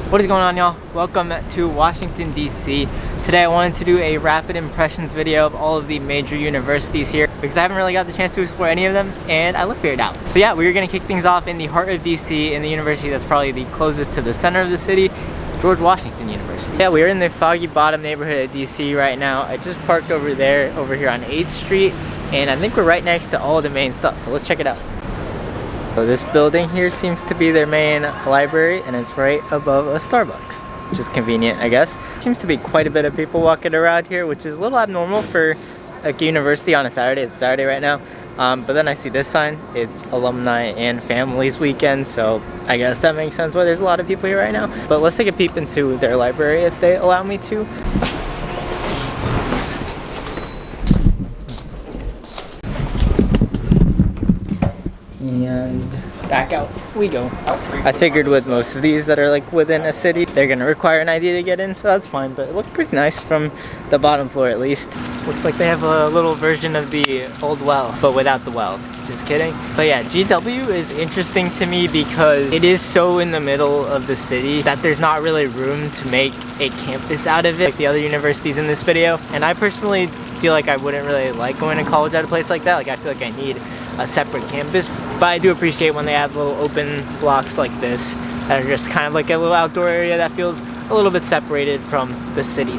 What is going on, y'all? Welcome to Washington, D.C. Today I wanted to do a rapid impressions video of all of the major universities here because I haven't really got the chance to explore any of them and I live here now. So yeah, we're gonna kick things off in the heart of D.C. in the university that's probably the closest to the center of the city, George Washington University. Yeah, we're in the Foggy Bottom neighborhood of DC right now. I just parked over here on 8th Street, and I think we're right next to all the main stuff, so let's check it out. So this building here seems to be their main library, and it's right above a Starbucks, which is convenient, I guess. Seems to be quite a bit of people walking around here, which is a little abnormal for a university on a Saturday. It's Saturday right now. But then I see this sign, it's alumni and families weekend, so I guess that makes sense why there's a lot of people here right now. But let's take a peep into their library if they allow me to. And back out we go. I figured with most of these that are like within a city, they're gonna require an ID to get in, so that's fine, but it looked pretty nice from the bottom floor at least. Looks like they have a little version of the old well, but without the well. Just kidding. But yeah, GW is interesting to me because it is so in the middle of the city that there's not really room to make a campus out of it like the other universities in this video. And I personally feel like I wouldn't really like going to college at a place like that. Like I feel like I need a separate campus, but I do appreciate when they have little open blocks like this that are just kind of like a little outdoor area that feels a little bit separated from the city.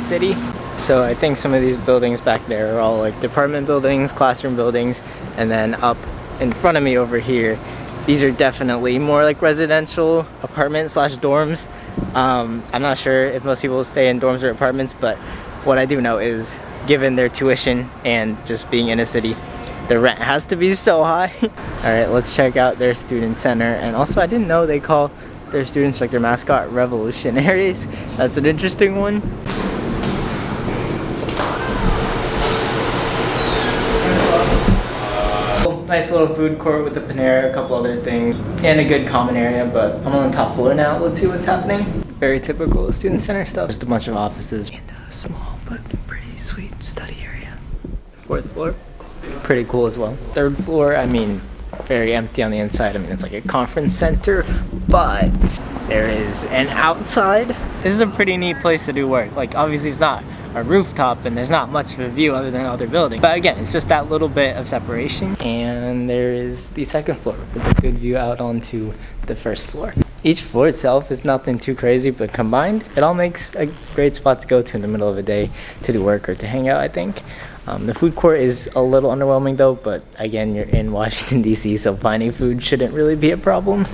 So I think some of these buildings back there are all like department buildings, classroom buildings, and then up in front of me over here, these are definitely more like residential apartments slash dorms. I'm not sure if most people stay in dorms or apartments, but what I do know is given their tuition and just being in a city, the rent has to be so high. All right, let's check out their student center. And also I didn't know they call their students, like their mascot, revolutionaries. That's an interesting one. Nice little food court with a Panera, a couple other things, and a good common area, but I'm on the top floor now. Let's see what's happening. Very typical student center stuff. Just a bunch of offices and a small but pretty sweet study area. 4th floor, pretty cool as well. 3rd floor, I mean, very empty on the inside. I mean, it's like a conference center, but there is an outside. This is a pretty neat place to do work. Like, obviously it's not a rooftop and there's not much of a view other than other buildings, but again, it's just that little bit of separation. And there is the 2nd floor with a good view out onto the 1st floor. Each floor itself is nothing too crazy, but combined it all makes a great spot to go to in the middle of a day to do work or to hang out, I think. The food court is a little underwhelming though, but again, you're in Washington, D.C., so finding food shouldn't really be a problem.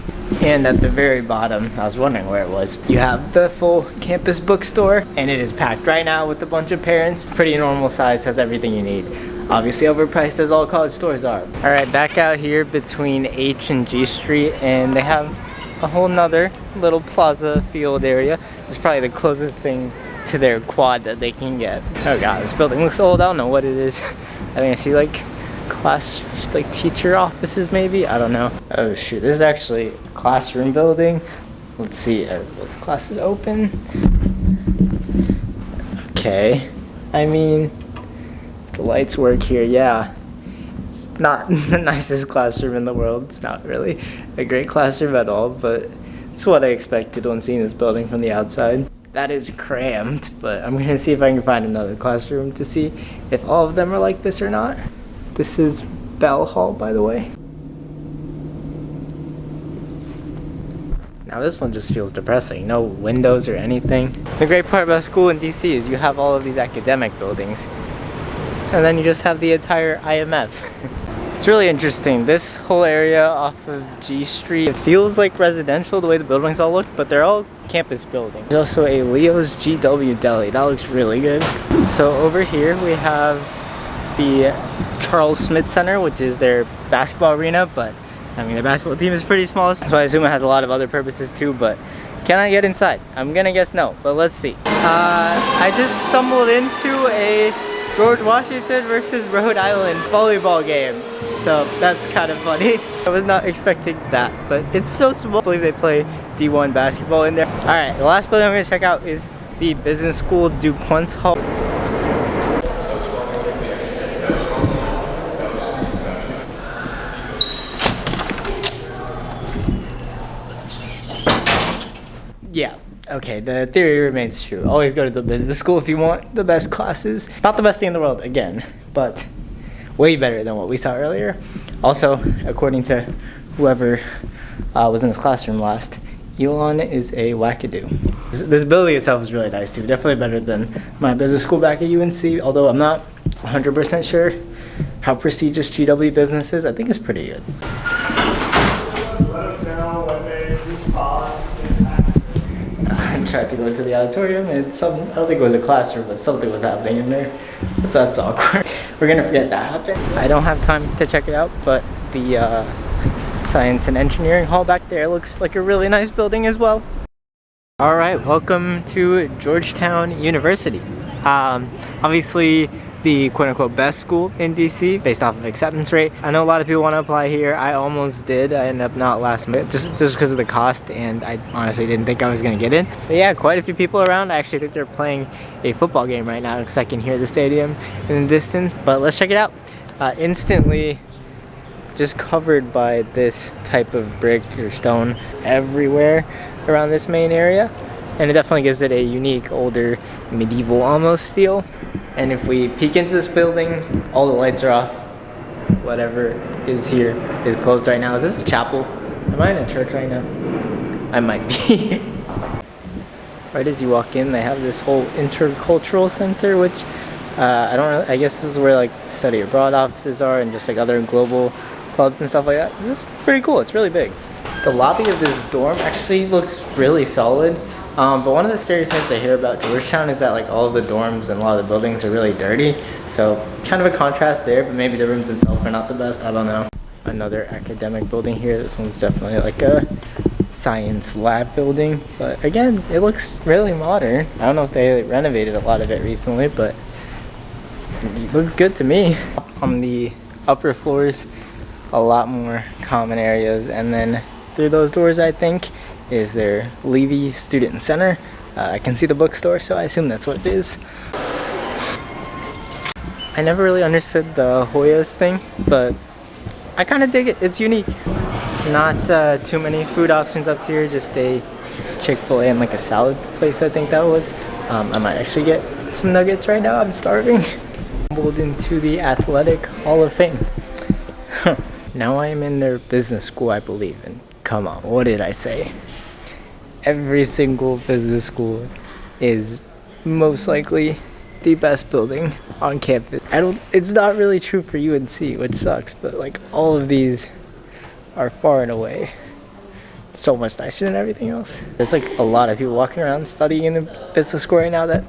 And at the very bottom, I was wondering where it was, you have the full campus bookstore, and it is packed right now with a bunch of parents. Pretty normal size, has everything you need. Obviously overpriced as all college stores are. All right, back out here between H and G Street, and they have a whole nother little plaza field area. It's probably the closest thing to their quad that they can get. Oh god, this building looks old. I don't know what it is. I think I see like like teacher offices maybe. I don't know. Oh shoot, this is actually a classroom building. Let's see, are the classes open? Okay, I mean, the lights work here. Yeah, it's not the nicest classroom in the world. It's not really a great classroom at all, but it's what I expected when seeing this building from the outside. That is crammed, but I'm gonna see if I can find another classroom to see if all of them are like this or not. This is Bell Hall, by the way. Now this one just feels depressing. No windows or anything. The great part about school in DC is you have all of these academic buildings, and then you just have the entire IMF. It's really interesting. This whole area off of G Street, it feels like residential the way the buildings all look, but they're all campus buildings. There's also a Leo's GW Deli. That looks really good. So over here we have the Charles Smith Center, which is their basketball arena, but I mean their basketball team is pretty small, so I assume it has a lot of other purposes too, but can I get inside? I'm gonna guess no, but let's see. I just stumbled into a George Washington versus Rhode Island volleyball game. So that's kind of funny. I was not expecting that, but it's so small. I believe they play D1 basketball in there. All right, the last building I'm gonna check out is the Business School DuPont's Hall. Yeah, okay, the theory remains true. Always go to the business school if you want the best classes. It's not the best thing in the world, again, but way better than what we saw earlier. Also, according to whoever was in this classroom last, Elon is a wackadoo. This building itself is really nice too. Definitely better than my business school back at UNC, although I'm not 100% sure how prestigious GW business is. I think it's pretty good. Let us know when they respond. I tried to go into the auditorium and I don't think it was a classroom, but something was happening in there. That's awkward. We're gonna forget that happened. I don't have time to check it out, but the Science and Engineering Hall back there looks like a really nice building as well. All right, welcome to Georgetown University. Obviously the quote-unquote best school in DC based off of acceptance rate. I know a lot of people want to apply here. I almost did. I ended up not last minute just because of the cost, and I honestly didn't think I was going to get in. But yeah, quite a few people around. I actually think they're playing a football game right now because I can hear the stadium in the distance. But let's check it out. Instantly just covered by this type of brick or stone everywhere around this main area, and it definitely gives it a unique, older, medieval almost feel. And if we peek into this building, all the lights are off. Whatever is here is closed right now. Is this a chapel? Am I in a church right now? I might be. Right as you walk in, they have this whole intercultural center, which I don't know, I guess this is where like study abroad offices are and just like other global clubs and stuff like that. This is pretty cool. It's really big. The lobby of this dorm actually looks really solid. But one of the stereotypes I hear about Georgetown is that like all of the dorms and a lot of the buildings are really dirty. So kind of a contrast there, but maybe the rooms themselves are not the best. I don't know. Another academic building here. This one's definitely like a science lab building. But again, it looks really modern. I don't know if they renovated a lot of it recently, but it looks good to me. On the upper floors, a lot more common areas, and then through those doors, I think, is their Levy Student Center. I can see the bookstore, so I assume that's what it is. I never really understood the Hoyas thing, but I kind of dig it. It's unique. Not too many food options up here, just a Chick-fil-A and like a salad place, I think that was. I might actually get some nuggets right now. I'm starving. Stumbled into the Athletic Hall of Fame. Now I am in their business school, I believe, and come on, what did I say? Every single business school is most likely the best building on campus. It's not really true for UNC, which sucks, but like all of these are far and away so much nicer than everything else. There's like a lot of people walking around studying in the business school right now that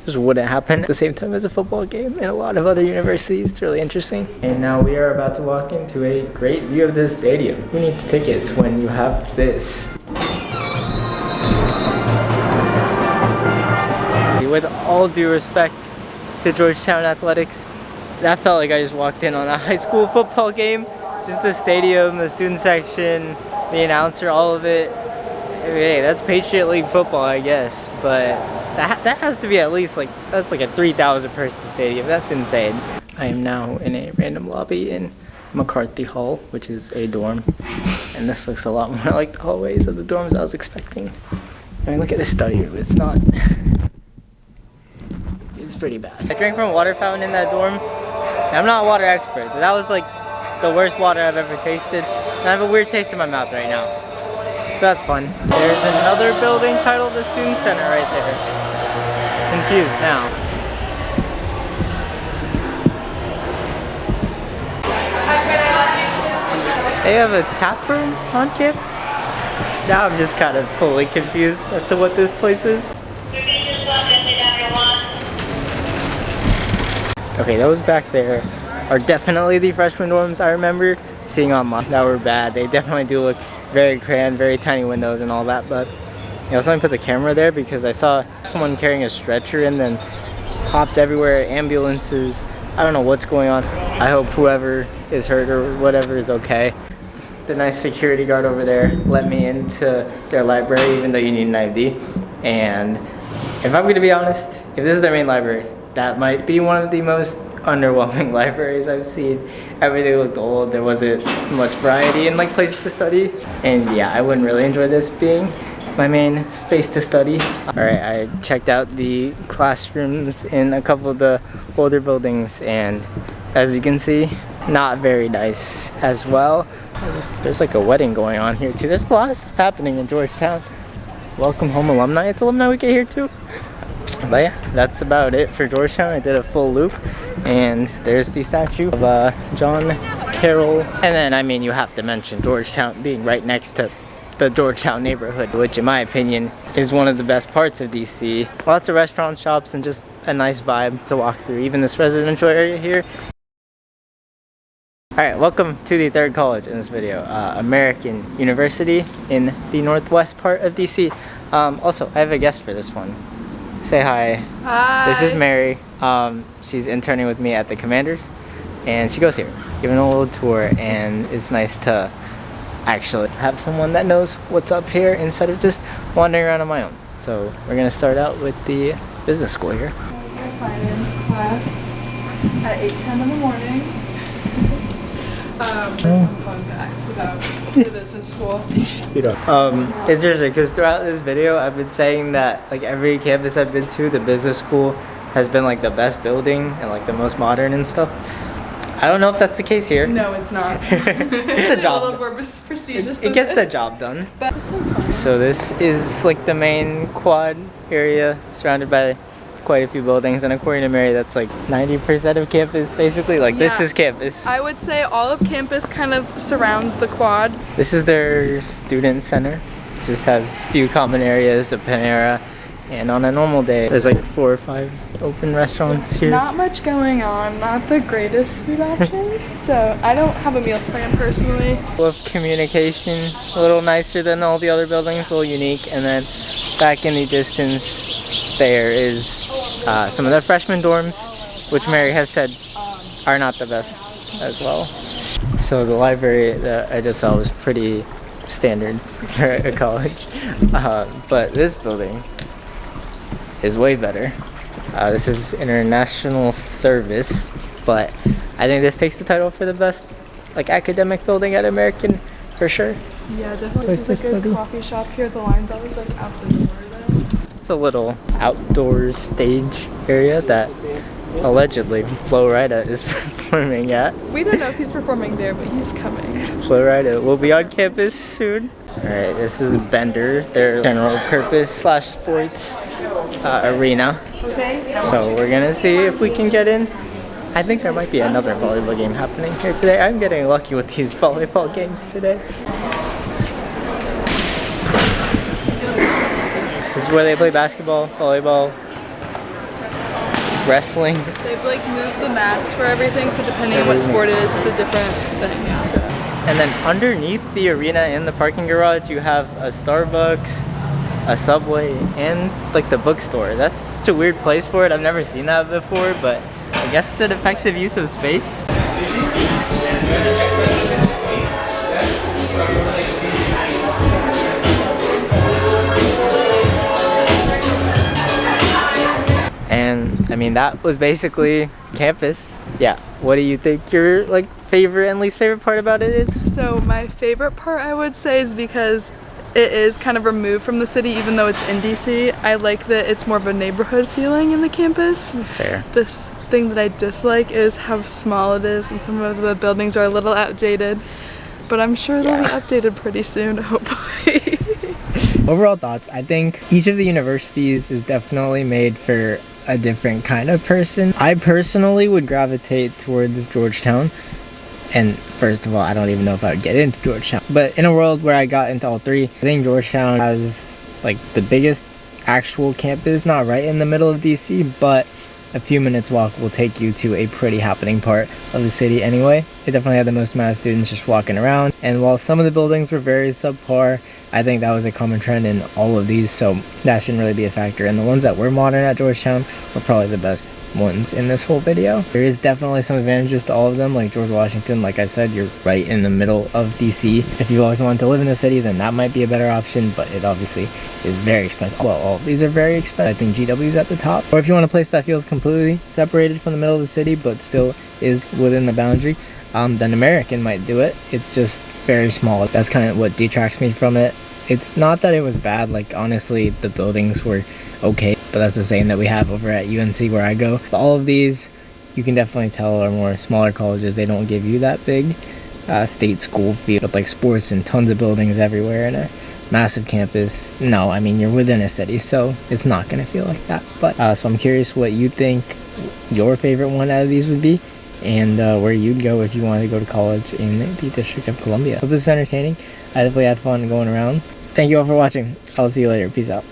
just wouldn't happen at the same time as a football game in a lot of other universities. It's really interesting. And now we are about to walk into a great view of this stadium. Who needs tickets when you have this? With all due respect to Georgetown Athletics, that felt like I just walked in on a high school football game. Just the stadium, the student section, the announcer, all of it. Hey, that's Patriot League football, I guess, but that has to be at least like, that's like a 3,000 person stadium. That's insane. I am now in a random lobby in McCarthy Hall, which is a dorm, and this looks a lot more like the hallways of the dorms I was expecting. I mean, look at this study room. It's not. It's pretty bad. I drank from a water fountain in that dorm. And I'm not a water expert, but that was like the worst water I've ever tasted. And I have a weird taste in my mouth right now. So that's fun. There's another building titled the Student Center right there. Confused now. They have a tap room on campus? Now I'm just kind of fully confused as to what this place is. Okay, those back there are definitely the freshman dorms I remember seeing online that were bad. They definitely do look very cramped, very tiny windows and all that, but I also want to put the camera there because I saw someone carrying a stretcher and then cops everywhere, ambulances. I don't know what's going on. I hope whoever is hurt or whatever is okay. The nice security guard over there let me into their library even though you need an ID. And if I'm going to be honest, if this is their main library, that might be one of the most underwhelming libraries I've seen. Everything looked old. There wasn't much variety in like places to study. And yeah, I wouldn't really enjoy this being my main space to study. Alright, I checked out the classrooms in a couple of the older buildings, and as you can see, not very nice as well. There's like a wedding going on here too. There's a lot of stuff happening in Georgetown. Welcome home alumni. It's alumni week here too. But yeah, that's about it for Georgetown. I did a full loop, and there's the statue of John Carroll. And then, I mean, you have to mention Georgetown being right next to the Georgetown neighborhood, which in my opinion is one of the best parts of DC. Lots of restaurant shops and just a nice vibe to walk through. Even this residential area here. Alright, welcome to the third college in this video, American University in the northwest part of DC. Also, I have a guest for this one. Say hi. Hi. This is Mary. She's interning with me at the Commanders, and she goes here, giving a little tour, and it's nice to actually have someone that knows what's up here instead of just wandering around on my own. So we're gonna start out with the business school here. Finance class at 8:10 in the morning. There's some fun facts about the business school. It's interesting because throughout this video I've been saying that like every campus I've been to, the business school has been like the best building and like the most modern and stuff. I don't know if that's the case here. No, it's not. It's a job. A little more prestigious. It gets the job done. But it's so fun. So this is like the main quad area, surrounded by quite a few buildings, and according to Mary, that's like 90% of campus basically. Like this Yeah. is campus. I would say all of campus kind of surrounds the quad. This is their student center. It just has a few common areas, a Panera, and on a normal day there's like 4 or 5 open restaurants here. Not much going on, not the greatest food options. So I don't have a meal plan personally. Of communication, a little nicer than all the other buildings, a little unique. And then back in the distance there is some of the freshman dorms, which Mary has said are not the best as well. So the library that I just saw was pretty standard for a college, but this building is way better. This is International Service, but I think this takes the title for the best like academic building at American for sure. Yeah, definitely. There's like a coffee shop here. The line's always like out the door though. It's a little outdoor stage area that allegedly Flo Rida is performing at. We don't know if he's performing there, but he's coming. Flo Rida will be on campus soon. Alright, this is Bender, their general purpose / sports arena. So we're gonna see if we can get in. I think there might be another volleyball game happening here today. I'm getting lucky with these volleyball games today. This is where they play basketball, volleyball, wrestling. They've like moved the mats for everything, so depending on what sport it is, it's a different thing. So. And then underneath the arena in the parking garage, you have a Starbucks, a Subway, and like the bookstore. That's such a weird place for it. I've never seen that before, but I guess it's an effective use of space. And I mean, that was basically campus. Yeah, what do you think your like favorite and least favorite part about it is? So my favorite part I would say is because it is kind of removed from the city, even though it's in DC. I like that it's more of a neighborhood feeling in the campus. Fair. This thing that I dislike is how small it is, and some of the buildings are a little outdated. But I'm sure they'll be updated pretty soon, hopefully. Overall thoughts, I think each of the universities is definitely made for a different kind of person. I personally would gravitate towards Georgetown. And first of all, I don't even know if I would get into Georgetown. But in a world where I got into all three, I think Georgetown has like the biggest actual campus, not right in the middle of DC, but a few minutes walk will take you to a pretty happening part of the city anyway. It definitely had the most amount of students just walking around. And while some of the buildings were very subpar, I think that was a common trend in all of these, so that shouldn't really be a factor. And the ones that were modern at Georgetown were probably the best ones in this whole video. There is definitely some advantages to all of them, like George Washington. Like I said, you're right in the middle of DC. If you always wanted to live in the city, then that might be a better option, but it obviously is very expensive. Well, all of these are very expensive. I think GWU is at the top. Or if you want a place that feels completely separated from the middle of the city, but still is within the boundary, then American might do it. It's just very small. That's kind of what detracts me from it. It's not that it was bad. Like, honestly, the buildings were okay, but that's the same that we have over at UNC where I go. But all of these, you can definitely tell, are more smaller colleges. They don't give you that big state school feel with like sports and tons of buildings everywhere and a massive campus. No, I mean, you're within a city, so it's not going to feel like that. But so I'm curious what you think your favorite one out of these would be, and where you'd go if you wanted to go to college in the District of Columbia. Hope this is entertaining. I definitely had fun going around. Thank you all for watching. I'll see you later. Peace out.